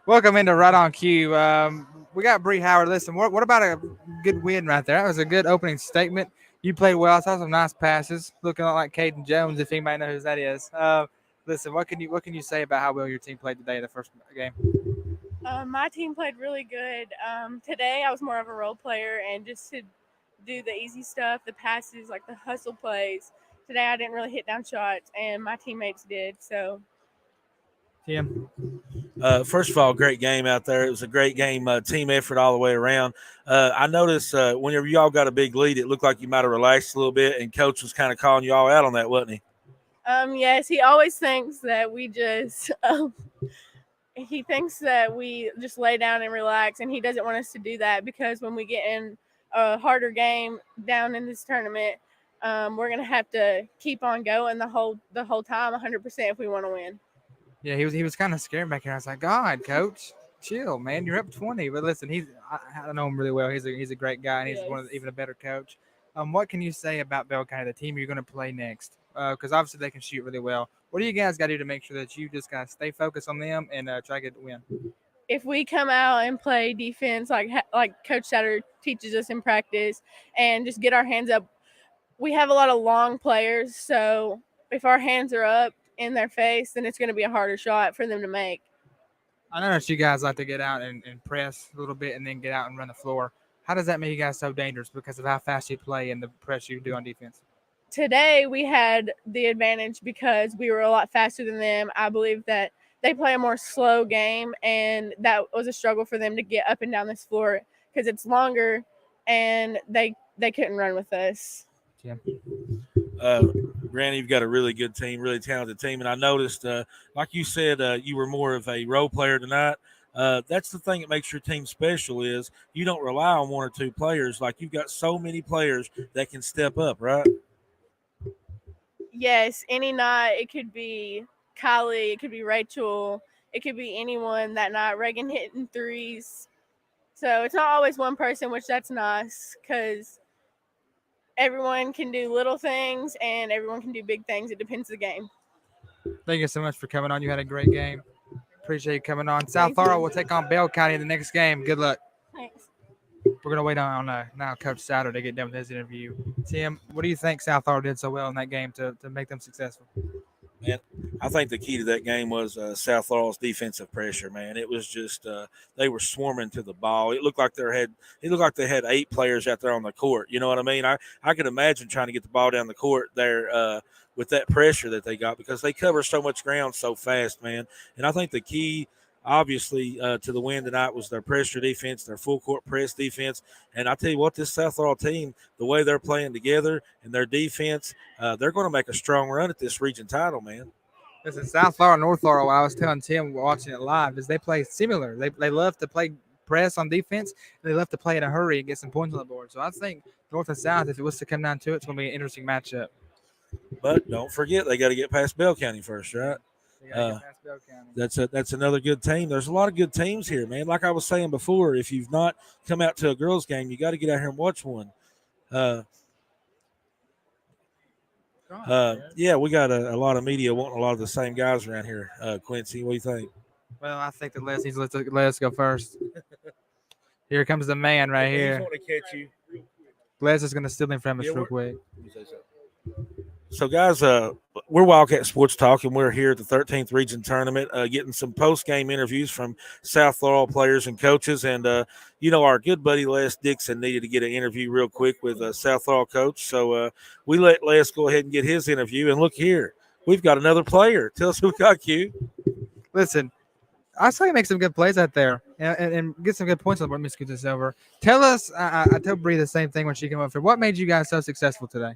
Welcome into Right on Cue. We got Bree Howard. Listen, what about a good win right there? That was a good opening statement. You played well. I saw some nice passes, looking like Caden Jones, if anybody knows who that is. Listen, what can you say about how well your team played today in the first game? My team played really good. Today, I was more of a role player and just to do the easy stuff, the passes, like the hustle plays. Today, I didn't really hit down shots, and my teammates did. So, Tim, First of all, great game out there. It was a great game, team effort all the way around. I noticed whenever y'all got a big lead, it looked like you might have relaxed a little bit, and coach was kind of calling you all out on that, wasn't he? yes, he always thinks that we just he thinks that we just lay down and relax, and he doesn't want us to do that because when we get in a harder game down in this tournament, we're gonna have to keep on going the whole time, 100% if we want to win. yeah, he was kind of scared back here. I was like, God, coach, chill, man. You're up 20. But listen, I know him really well. He's a great guy, and he's one of Yes. even a better coach. What can you say about Bell County, the team you're going to play next? Because obviously they can shoot really well. What do you guys got to do to make sure that you just got to stay focused on them and try to get the win? If we come out and play defense like Coach Souder teaches us in practice, and just get our hands up, we have a lot of long players, so if our hands are up in their face, then it's going to be a harder shot for them to make. I know that you guys like to get out and press a little bit and then get out and run the floor. How does that make you guys so dangerous because of how fast you play and the press you do on defense? Today we had the advantage because we were a lot faster than them. I believe that they play a more slow game, and that was a struggle for them to get up and down this floor because it's longer, and they couldn't run with us. Tim. Uh, Brandon, you've got a really good team, really talented team, and I noticed, like you said, you were more of a role player tonight. That's the thing that makes your team special is you don't rely on one or two players. Like you've got so many players that can step up, right? Yes, any night it could be Kylie, it could be Rachel, it could be anyone that night. Reagan hitting threes. So it's not always one person, which that's nice because everyone can do little things and everyone can do big things. It depends on the game. Thank you so much for coming on. You had a great game. Appreciate you coming on. South Thank Laurel you. will take on Bell County in the next game. Good luck. Thanks. We're gonna wait on now Coach Souder to get done with his interview. Tim, what do you think South Laurel did so well in that game to make them successful? Man, I think the key to that game was South Laurel's defensive pressure. Man, it was just they were swarming to the ball. It looked like they had 8 players out there on the court. You know what I mean? I could imagine trying to get the ball down the court there with that pressure that they got because they cover so much ground so fast, man. And I think the key. Obviously, to the win tonight was their pressure defense, their full court press defense, and I tell you what, this South Laurel team, the way they're playing together and their defense, they're going to make a strong run at this region title, man. Listen, South Laurel, North Laurel. What I was telling Tim watching it live is they play similar. They love to play press on defense. And they love to play in a hurry and get some points on the board. So I think North and South, if it was to come down to it, it's going to be an interesting matchup. But don't forget, they got to get past Bell County first, right? They got to Uh, get past Bell County. that's another good team. There's a lot of good teams here, man. Like I was saying before, if you've not come out to a girls' game, you got to get out here and watch one. Uh, yeah, we got a lot of media wanting a lot of the same guys around here. Quincy, what do you think? Well, I think that Les needs to let us go first. Here comes the man right here. to catch you. Les is going to steal him from us Yeah, real quick. So, guys, we're Wildcat Sports Talk, and we're here at the 13th Region Tournament, getting some post-game interviews from South Laurel players and coaches. And, our good buddy Les Dixon needed to get an interview real quick with a South Laurel coach. So we let Les go ahead and get his interview. And look here, we've got another player. Tell us who we got, Q. Listen, I saw you make some good plays out there and get some good points on the board. Let me scoot this over. Tell us, I told Bree the same thing when she came up here. What made you guys so successful today?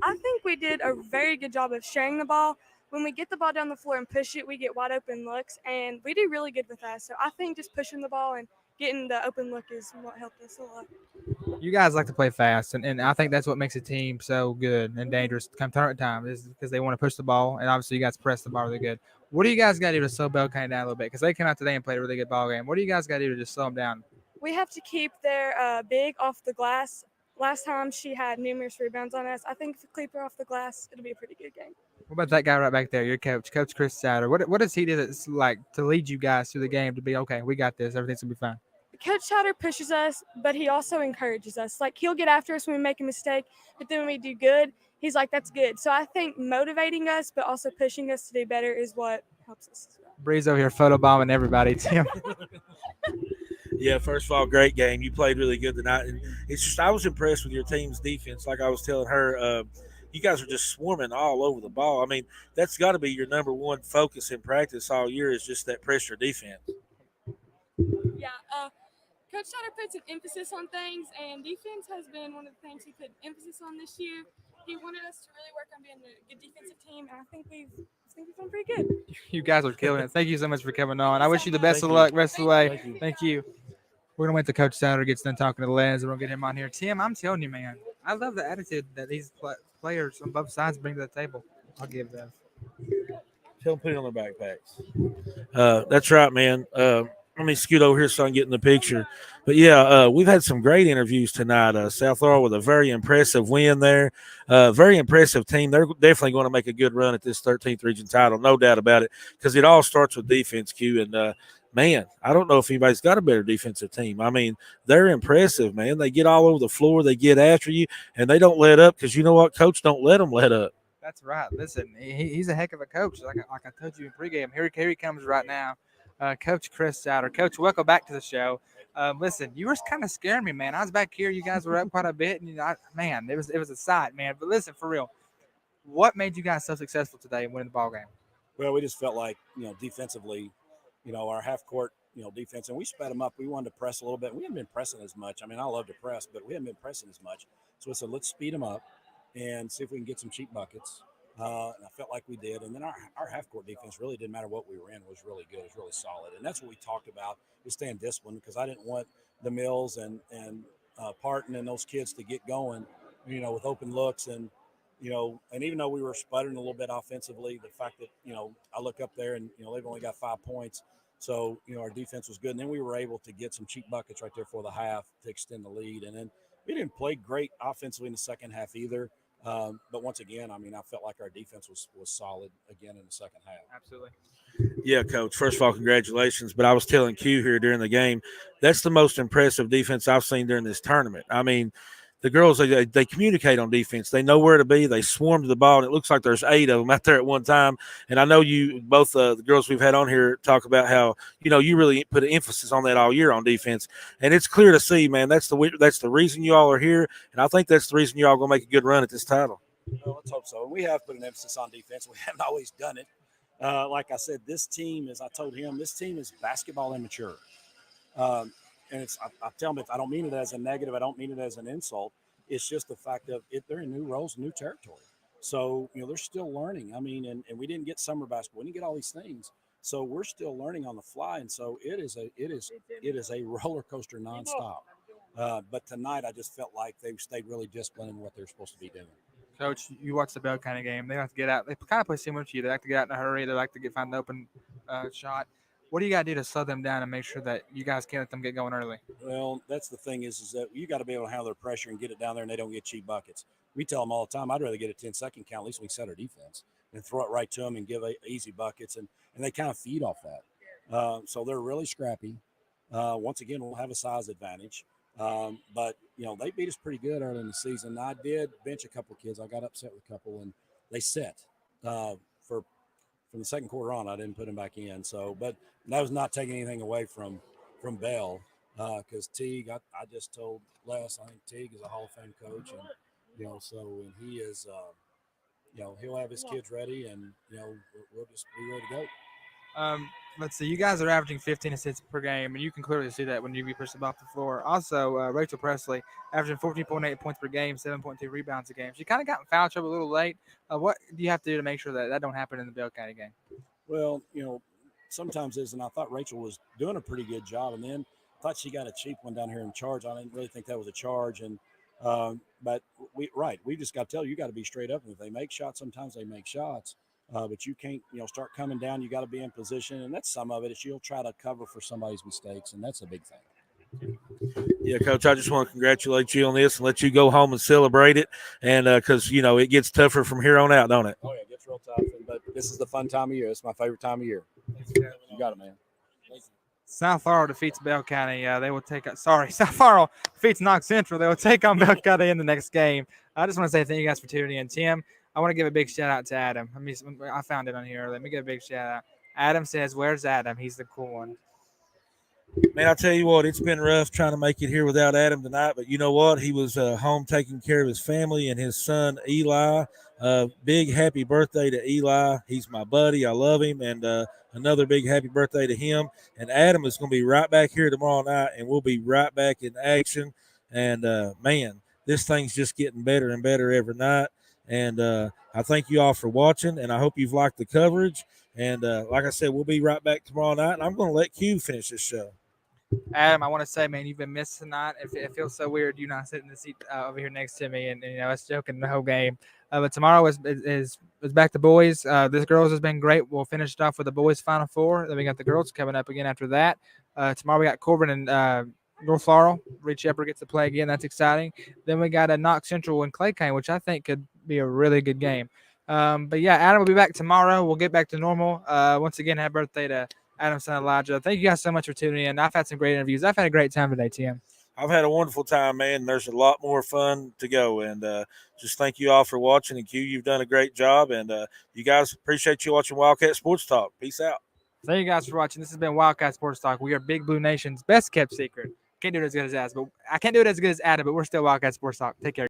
I think we did a very good job of sharing the ball. When we get the ball down the floor and push it, we get wide open looks, and we do really good with that. So I think just pushing the ball and getting the open look is what helped us a lot. You guys like to play fast, and I think that's what makes a team so good and dangerous come tournament time is because they want to push the ball, and obviously you guys press the ball really good. What do you guys got to do to slow Bell County down a little bit? Because they came out today and played a really good ball game. What do you guys got to do to just slow them down? We have to keep their big off the glass. Last time she had numerous rebounds on us. I think if we keep her off the glass, it'll be a pretty good game. What about that guy right back there, your coach, Coach Chris Souder? What does he do that's like to lead you guys through the game to be okay? We got this. Everything's gonna be fine. Coach Souder pushes us, but he also encourages us. Like, he'll get after us when we make a mistake, but then when we do good, he's like, that's good. So I think motivating us, but also pushing us to do better is what helps us as well. Breeze over here photobombing everybody. Tim. Yeah, first of all, great game. You played really good tonight, and it's just I was impressed with your team's defense. Like I was telling her, you guys are just swarming all over the ball. I mean, that's got to be your number one focus in practice all year is just that pressure defense. Yeah, Coach Souder puts an emphasis on things, and defense has been one of the things he put emphasis on this year. He wanted us to really work on being a good defensive team, and I think we've done pretty good. You guys are killing it. Thank you so much for coming on. I wish you the best of Thank you. luck rest of the way. Thank you. Thank you. We're gonna wait till Coach Souder gets done talking to Les, and we'll get him on here. Tim, I'm telling you, man, I love the attitude that these players on both sides bring to the table. I'll give them. Tell them put it on their backpacks. That's right, man. Let me scoot over here so I can get in the picture. But yeah, we've had some great interviews tonight. South Laurel with a very impressive win there. Very impressive team. They're definitely going to make a good run at this 13th region title, no doubt about it, because it all starts with defense, Q. And man, I don't know if anybody's got a better defensive team. I mean, they're impressive, man. They get all over the floor. They get after you, and they don't let up because you know what? Coach don't let them let up. That's right. Listen, he's a heck of a coach. Like I told you in pregame, here he comes right now. Coach Chris Souder. Coach, welcome back to the show. Listen, you were kind of scaring me, man. I was back here. You guys were up quite a bit, and man, it was a sight, man. But listen, for real, what made you guys so successful today in winning the ball game? Well, we just felt like, defensively, our half court, defense, and we sped them up. We wanted to press a little bit. We hadn't been pressing as much. I mean, I love to press, but we hadn't been pressing as much. So I said, let's speed them up and see if we can get some cheap buckets. And I felt like we did. And then our half-court defense really didn't matter what we were in. It was really good. It was really solid. And that's what we talked about, is staying disciplined, because I didn't want the Mills and Parton and those kids to get going, with open looks. And, and even though we were sputtering a little bit offensively, the fact that, I look up there and, they've only got 5 points. So, our defense was good. And then we were able to get some cheap buckets right there for the half to extend the lead. And then we didn't play great offensively in the second half either. But once again, I mean, I felt like our defense was solid again in the second half. Absolutely. Yeah, Coach. First of all, congratulations. But I was telling Q here during the game, that's the most impressive defense I've seen during this tournament. I mean, the girls, they communicate on defense. They know where to be. They swarm to the ball, and it looks like there's 8 of them out there at one time. And I know you both, the girls we've had on here, talk about how, you really put an emphasis on that all year on defense. And it's clear to see, man, that's the reason you all are here. And I think that's the reason you all going to make a good run at this title. Well, let's hope so. We have put an emphasis on defense. We haven't always done it. Like I said, this team, as I told him, this team is basketball immature. And I tell them, I don't mean it as a negative. I don't mean it as an insult. It's just the fact of they're in new roles, new territory. So, they're still learning. I mean, and we didn't get summer basketball. We didn't get all these things. So we're still learning on the fly. And so it is a roller coaster nonstop. But tonight I just felt like they stayed really disciplined in what they're supposed to be doing. Coach, you watch the Bell County game. They like to get out. They kind of play similar to you. They like to get out in a hurry. They like to find an open shot. What do you got to do to slow them down and make sure that you guys can't let them get going early? Well, that's the thing is that you got to be able to handle their pressure and get it down there, and they don't get cheap buckets. We tell them all the time, I'd rather get a 10-second count. At least we set our defense and throw it right to them and give easy buckets, and they kind of feed off that. So they're really scrappy. Once again, we'll have a size advantage. But, they beat us pretty good early in the season. I did bench a couple of kids. I got upset with a couple, and they set from the second quarter on. I didn't put them back in. So, but that was not taking anything away from Bell, because Teague, I just told Les, I think Teague is a Hall of Fame coach, and and he is, he'll have his kids ready, and we'll just be ready to go. Let's see. You guys are averaging 15 assists per game, and you can clearly see that when you push them off the floor. Also, Rachel Presley averaging 14.8 points per game, 7.2 rebounds a game. She kind of got in foul trouble a little late. What do you have to do to make sure that don't happen in the Bell County game? Well, sometimes and I thought Rachel was doing a pretty good job, and then I thought she got a cheap one down here in charge. I didn't really think that was a charge, and but we just got to tell you got to be straight up. And if they make shots, sometimes they make shots. But you can't, start coming down. You got to be in position, and that's some of it. Is you'll try to cover for somebody's mistakes, and that's a big thing. Yeah, Coach, I just want to congratulate you on this and let you go home and celebrate it, and because it gets tougher from here on out, don't it? Oh yeah, it gets real real tough. But this is the fun time of year. It's my favorite time of year. You got it, man. South Laurel defeats Bell County. They will take. South Laurel defeats Knox Central. They will take on Bell County in the next game. I just want to say thank you guys for tuning in. Tim, I want to give a big shout out to Adam. I found it on here. Let me give a big shout out. Adam says, "Where's Adam? He's the cool one." Man, I tell you what, it's been rough trying to make it here without Adam tonight. But you know what? He was home taking care of his family and his son Eli. Big happy birthday to Eli. He's my buddy. I love him. And another big happy birthday to him. And Adam is going to be right back here tomorrow night, and we'll be right back in action. And, man, this thing's just getting better and better every night. And I thank you all for watching, and I hope you've liked the coverage. And like I said, we'll be right back tomorrow night. And I'm going to let Q finish this show. Adam, I want to say, man, you've been missed tonight. It feels so weird you not sitting in the seat over here next to me, and us joking the whole game. But tomorrow is back to boys. This girls has been great. We'll finish it off with the boys Final Four. Then we got the girls coming up again after that. Tomorrow we got Corbin and North Laurel. Reed Shepherd gets to play again. That's exciting. Then we got a Knox Central and Clay Cane, which I think could be a really good game. But yeah, Adam will be back tomorrow. We'll get bappy to normal. Once again, happy birthday to Adam's son Elijah. Thank you guys so much for tuning in. I've had some great interviews. I've had a great time today, Tim. I've had a wonderful time, man. There's a lot more fun to go. And just thank you all for watching. And Q, you've done a great job. And you guys, appreciate you watching Wildcat Sports Talk. Peace out. Thank you guys for watching. This has been Wildcat Sports Talk. We are Big Blue Nation's best kept secret. Can't do it as good as Adam, but we're still Wildcat Sports Talk. Take care.